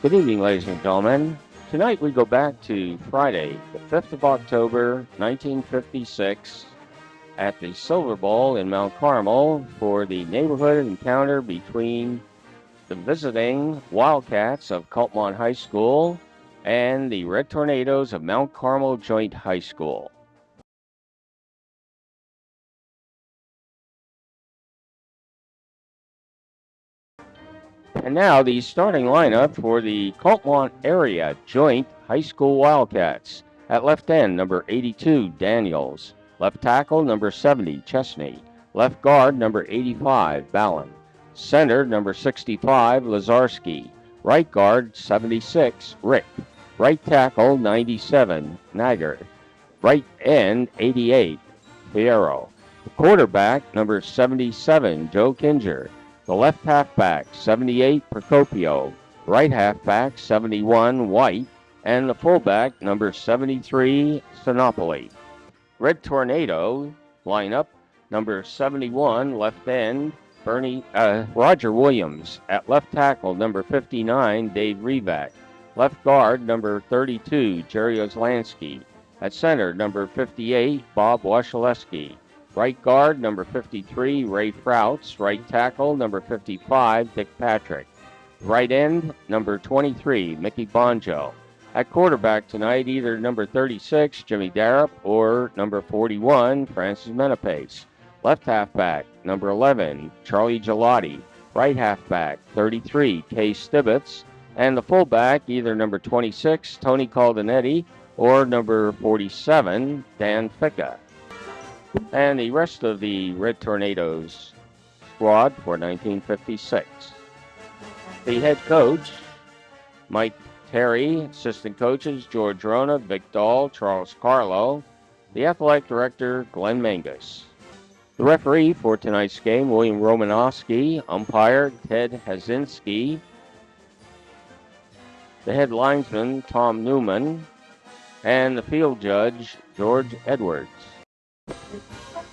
Good evening, ladies and gentlemen. Tonight we go back to Friday, the 5th of October, 1956, at the Silver Bowl in Mount Carmel for the neighborhood encounter between the visiting Wildcats of Kulpmont High School and the Red Tornadoes of Mount Carmel Joint High School. And now the starting lineup for the Kulpmont area Joint High School Wildcats. At left end, number 82, Daniels. Left tackle, number 70, Chesney. Left guard, number 85, Ballin. Center, number 65, Lazarski. Right guard, 76, Rick. Right tackle, 97, Nagger. Right end, 88, Fierro. Quarterback, number 77, Joe Kinger. The left halfback, 78, Procopio. Right halfback, 71, White. And the fullback, number 73, Sinopoli. Red Tornado lineup, number 71, left end, Roger Williams. At left tackle, number 59, Dave Revac. Left guard, number 32, Jerry Oslansky. At center, number 58, Bob Wasilewski. Right guard, number 53, Ray Frouts. Right tackle, number 55, Dick Patrick. Right end, number 23, Mickey Bonjo. At quarterback tonight, either number 36, Jimmy Darup, or number 41, Francis Menapace. Left halfback, number 11, Charlie Gelati. Right halfback, 33, Kay Stibbets. And the fullback, either number 26, Tony Caldanetti, or number 47, Dan Ficca. And the rest of the Red Tornadoes squad for 1956. The head coach, Mike Terry. Assistant coaches, George Rona, Vic Dahl, Charles Carlo. The athletic director, Glenn Mangus. The referee for tonight's game, William Romanowski. Umpire, Ted Hazinski. The head linesman, Tom Newman. And the field judge, George Edwards.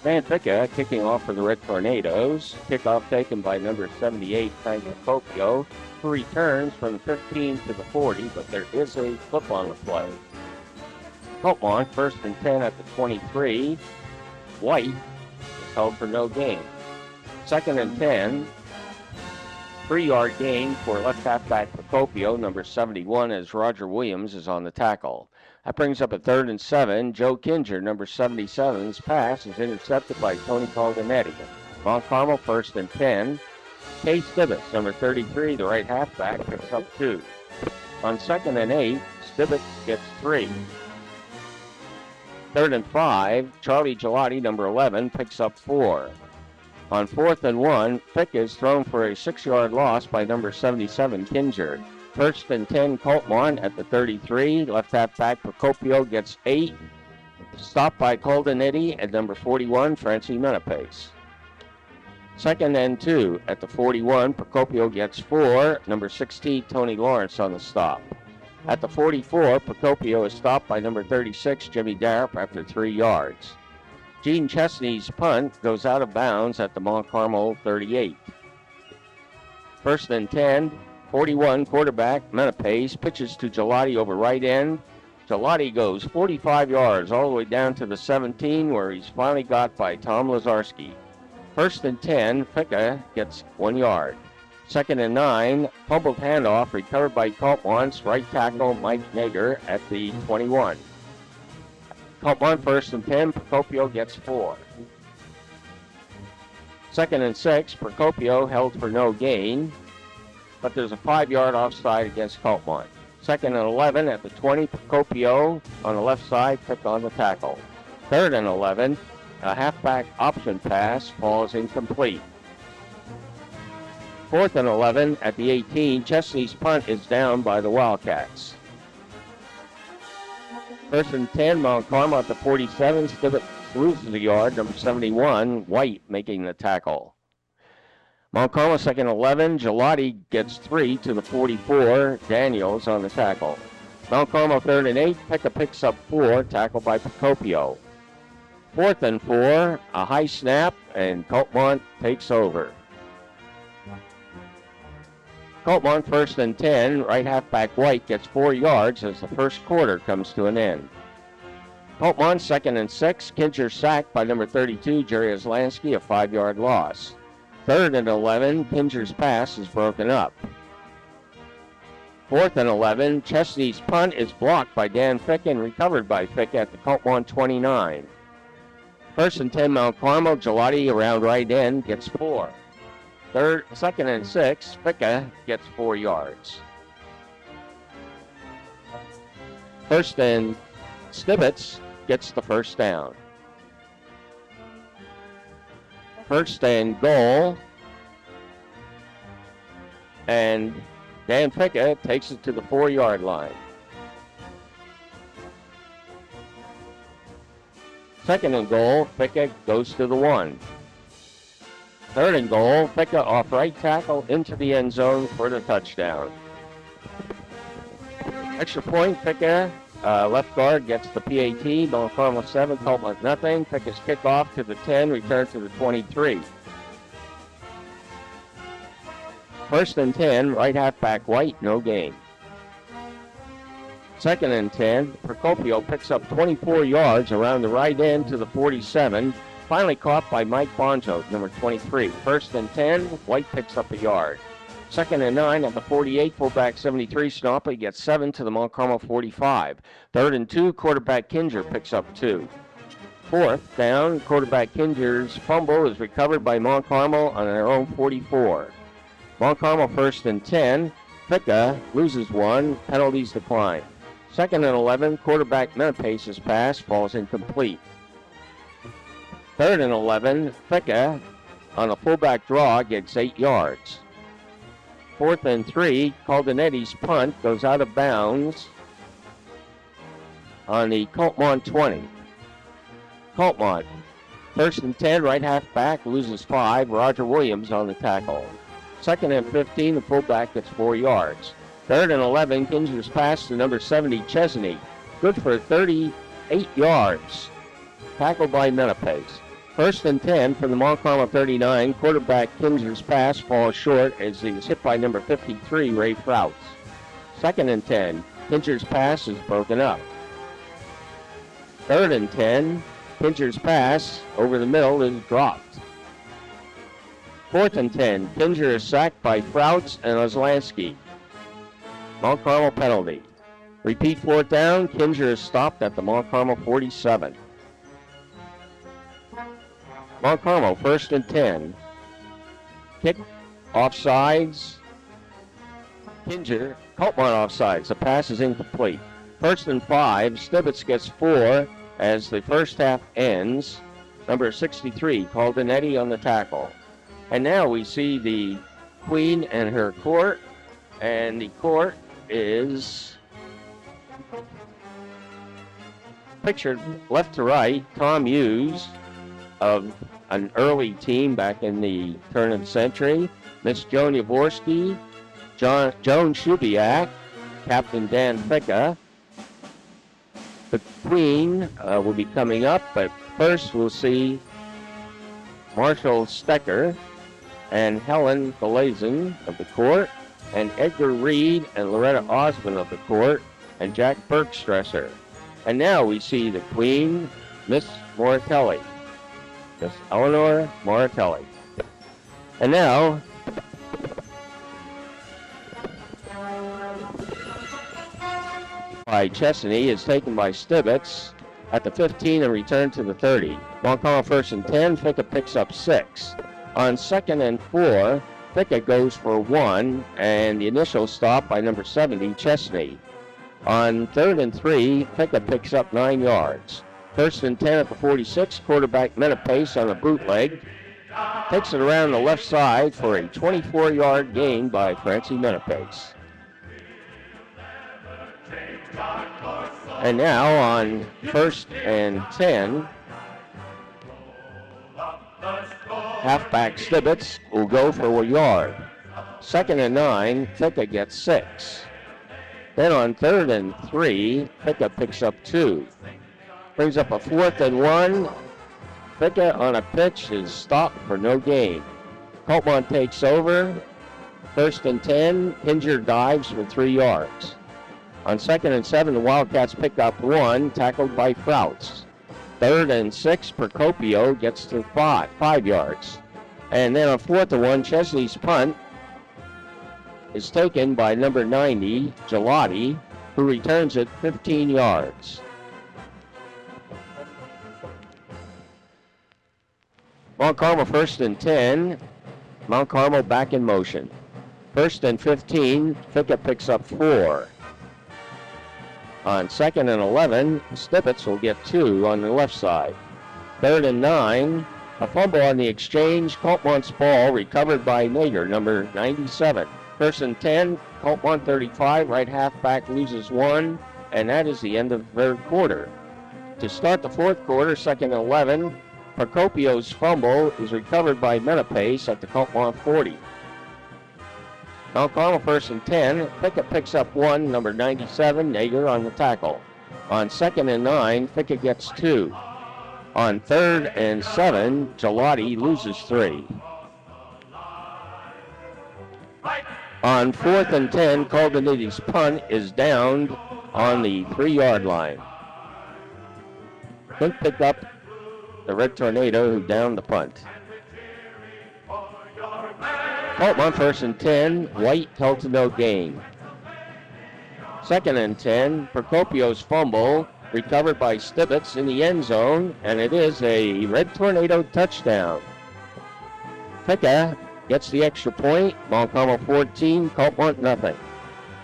Dan Ficca kicking off for the Red Tornadoes. Kickoff taken by number 78, Frank Procopio, who returns from the 15 to the 40, but there is a flip on the play. Kulpmont, 1st and 10 at the 23. White is held for no gain. 2nd and 10. 3-yard gain for left halfback Procopio, number 71, as Roger Williams is on the tackle. That brings up a 3rd and 7. Joe Kinger, number 77's pass is intercepted by Tony Caldanetti. Mount Carmel, 1st and 10. Kay Stibbets, number 33, the right halfback, picks up 2. On 2nd and 8, Stibbets gets 3. 3rd and 5, Charlie Gelati, number 11, picks up 4. On 4th and 1, Fick is thrown for a 6-yard loss by number 77, Kinger. 1st and 10, Kulpmont at the 33. Left halfback Procopio gets 8. Stopped by Caldanetti at number 41, Francie Menapace. 2nd and 2 at the 41, Procopio gets 4. Number 16, Tony Lawrence on the stop. At the 44, Procopio is stopped by number 36, Jimmy Darup, after 3 yards. Gene Chesney's punt goes out of bounds at the Mount Carmel 38. 1st and 10, 41 quarterback Menapace pitches to Gelati over right end. Gelati goes 45 yards all the way down to the 17, where he's finally got by Tom Lazarski. 1st and 10, Ficca gets 1 yard. 2nd and 9, fumbled handoff recovered by Kulpmont's right tackle Mike Nager at the 21. Kulpmont 1st and 10, Procopio gets 4. 2nd and 6, Procopio held for no gain, but there's a 5-yard offside against Kulpmont. 2nd and 11 at the 20, Procopio on the left side picked on the tackle. 3rd and 11, a halfback option pass falls incomplete. 4th and 11 at the 18, Chesney's punt is down by the Wildcats. 1st and 10, Mount Carmel at the 47, Stibbets loses a yard, number 71, White making the tackle. Mount Carmel 2nd and 11, Gelati gets 3 to the 44, Daniels on the tackle. Mount Carmel 3rd and 8, Pekka picks up 4, tackled by Procopio. 4th and 4, a high snap, and Kulpmont takes over. Kulpmont first and 10. Right halfback White gets 4 yards as the first quarter comes to an end. Kulpmont second and 6. Kincher sacked by number 32, Jerry Oslansky, a 5-yard loss. Third and 11. Kincher's pass is broken up. Fourth and 11. Chesney's punt is blocked by Dan Fick and recovered by Fick at the Kulpmont 29. First and 10, Mount Carmel. Gelati around right end gets 4. Second and 6, Ficka gets 4 yards. First and Stibbets gets the first down. First and goal. And Dan Ficka takes it to the 4-yard line. Second and goal, Ficka goes to the 1. Third and goal, Ficka off right tackle into the end zone for the touchdown. Extra point, Ficka, left guard gets the PAT. Mount Carmel 7, Kulpmont nothing. Ficka's kickoff to the 10, return to the 23. First and 10, right halfback White, no gain. Second and 10, Procopio picks up 24 yards around the right end to the 47. Finally caught by Mike Bonzo, number 23. First and 10, White picks up a yard. Second and 9 at the 48, fullback 73, Snoppy gets 7 to the Mount Carmel 45. Third and 2, quarterback Kincher picks up 2. Fourth down, quarterback Kincher's fumble is recovered by Mount Carmel on their own 44. Mount Carmel first and 10, Ficka loses 1, penalties decline. Second and 11, quarterback Menapace's pass falls incomplete. Third and 11, Ficka on a fullback draw gets 8 yards. Fourth and 3, Caldanetti's punt goes out of bounds on the Kulpmont 20. Kulpmont, first and 10, right halfback loses 5, Roger Williams on the tackle. Second and 15, the fullback gets 4 yards. Third and 11, Kincher's pass to number 70, Chesney. Good for 38 yards. Tackled by Menapace. First and 10 from the Mount Carmel 39. Quarterback Kincher's pass falls short as he is hit by number 53, Ray Frouts. Second and 10. Kincher's pass is broken up. Third and 10. Kincher's pass over the middle is dropped. Fourth and 10. Kincher is sacked by Frouts and Oslansky. Mount Carmel penalty. Repeat fourth down. Kincher is stopped at the Mount Carmel 47. Mount Carmel, first and 10. Kick, offsides. Kincher, Kulpmont offsides. The pass is incomplete. First and 5. Stibbets gets 4 as the first half ends. Number 63, Caldanetti on the tackle. And now we see the Queen and her court. And the court is pictured left to right. Tom Hughes of an early team back in the turn of the century. Miss Joan Yavorsky, Joan Shubiak, Captain Dan Ficka. The Queen will be coming up, but first we'll see Marshall Stecker and Helen Galazin of the court, and Edgar Reed and Loretta Osmond of the court, and Jack Bergstresser. And now we see the Queen, Miss Moratelli. Miss Eleanor Moratelli. And now, by Chesney is taken by Stibbets at the 15 and returned to the 30. Mount Carmel first and 10, Ficka picks up 6. On second and 4, Ficka goes for 1, and the initial stop by number 70, Chesney. On third and 3, Ficka picks up 9 yards. First and 10 at the 46, quarterback Menapace on a bootleg. Takes it around the left side for a 24-yard gain by Francie Menapace. And now on first and 10, halfback Stibbets will go for a yard. Second and 9, Ficka gets 6. Then on third and 3, Ficka picks up 2. Brings up a fourth and 1. Ficka on a pitch is stopped for no gain. Kulpmont takes over. First and 10, Kinger dives for 3 yards. On 2nd and 7, the Wildcats pick up 1, tackled by Frouts. 3rd and 6, Procopio gets to 5 yards. And then on 4th and 1, Chesney's punt is taken by number 90, Gelati, who returns it 15 yards. Mount Carmel 1st and 10, Mount Carmel back in motion. 1st and 15, Fickett picks up 4. On 2nd and 11, Stippets will get 2 on the left side. 3rd and 9, a fumble on the exchange. Kulpmont's ball recovered by Nager, number 97. 1st and 10, Kulpmont 35, right halfback loses 1, and that is the end of the 3rd quarter. To start the 4th quarter, 2nd and 11, Procopio's fumble is recovered by Menapace at the Kulpmont 40. Mount Carmel 1st and 10, Fickett picks up 1, number 97, Nager on the tackle. On 2nd and 9, Fickett gets 2. On 3rd and 7, Gelati loses 3. On 4th and 10, Colganitti's punt is downed on the 3-yard line. Clint picked up the Red Tornado who downed the punt. Kulpmont 1st and 10, White held to no gain. 2nd and 10, Procopio's fumble recovered by Stippets in the end zone, and it is a Red Tornado touchdown. Fickett gets the extra point. Mount Carmel 14, Kulpmont nothing.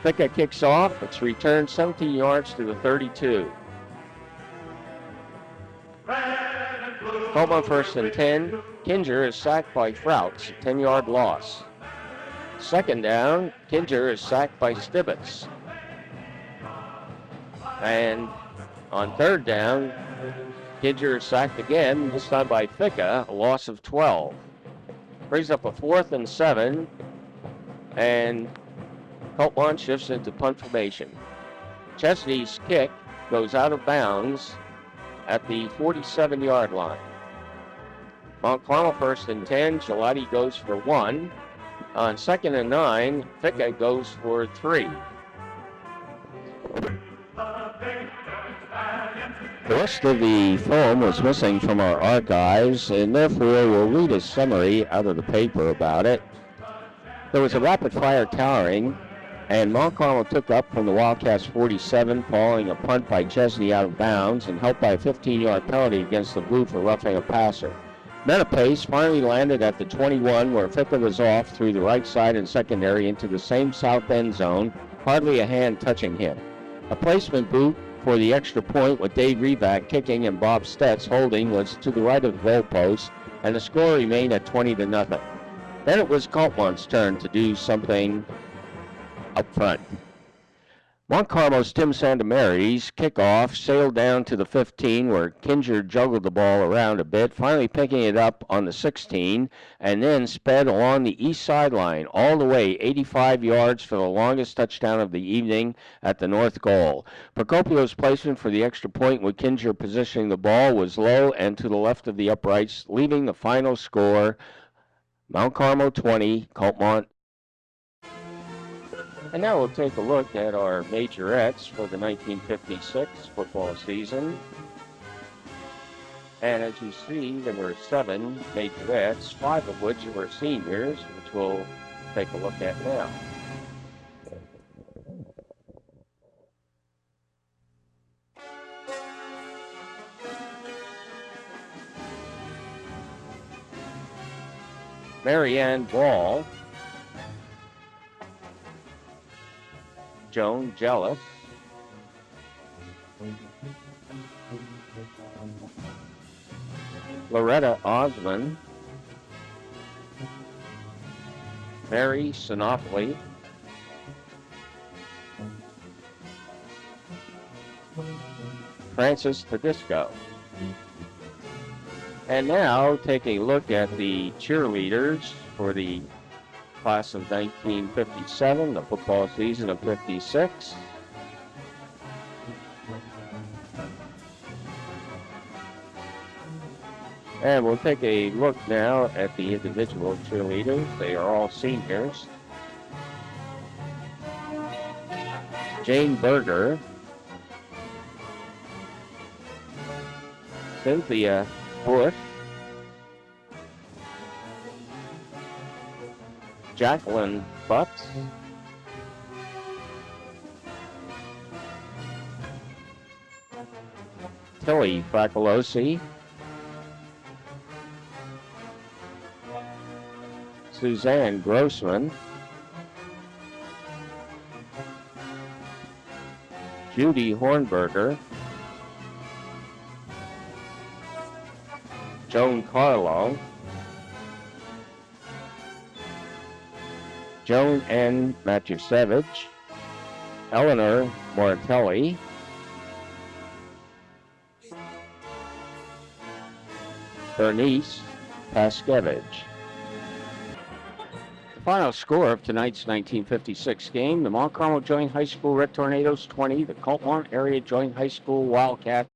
Fickett kicks off. It's returned 17 yards to the 32. Kulpmont 1st and 10. Kinger is sacked by Frouts, a 10-yard loss. 2nd down, Kinger is sacked by Stippets. And on 3rd down, Kinger is sacked again, this time by Fickett, a loss of 12. Brings up a 4th and 7, and Kulpmont shifts into punt formation. Chesney's kick goes out of bounds at the 47-yard line. Mount Carmel 1st and 10, Gelati goes for 1. On 2nd and 9, Fickett goes for 3. The rest of the film was missing from our archives, and therefore we'll read a summary out of the paper about it. There was a rapid-fire towering, and Mount Carmel took up from the Wildcats 47, following a punt by Chesney out of bounds and helped by a 15-yard penalty against the Blue for roughing a passer. Menapace finally landed at the 21, where Fickett was off through the right side and secondary into the same south end zone, hardly a hand touching him. A placement boot for the extra point with Dave Revac kicking and Bob Stetz holding was to the right of the goalpost, and the score remained at 20-0. Then it was Kulpmont's turn to do something up front. Mount Carmel's Tim Santamary's kickoff sailed down to the 15, where Kinger juggled the ball around a bit, finally picking it up on the 16, and then sped along the east sideline all the way 85 yards for the longest touchdown of the evening at the north goal. Procopio's placement for the extra point with Kinger positioning the ball was low and to the left of the uprights, leaving the final score Mount Carmel 20, Kulpmont. And now we'll take a look at our majorettes for the 1956 football season. And as you see, there were 7 majorettes, 5 of which were seniors, which we'll take a look at now. Marianne Ball, Joan Jealous, Loretta Osmond, Mary Sinopoli, Frances Tedisco. And now take a look at the cheerleaders for the class of 1957, the football season of 56. And we'll take a look now at the individual cheerleaders. They are all seniors. Jane Berger, Cynthia Bush, Jacqueline Butts, Tilly Fracolosi, Suzanne Grossman, Judy Hornberger, Joan Carlo, Joan N. Matusevich, Eleanor Moratelli, Bernice Paskevich. The final score of tonight's 1956 game, the Mount Carmel Joint High School Red Tornadoes 20, the Kulpmont Area Joint High School Wildcats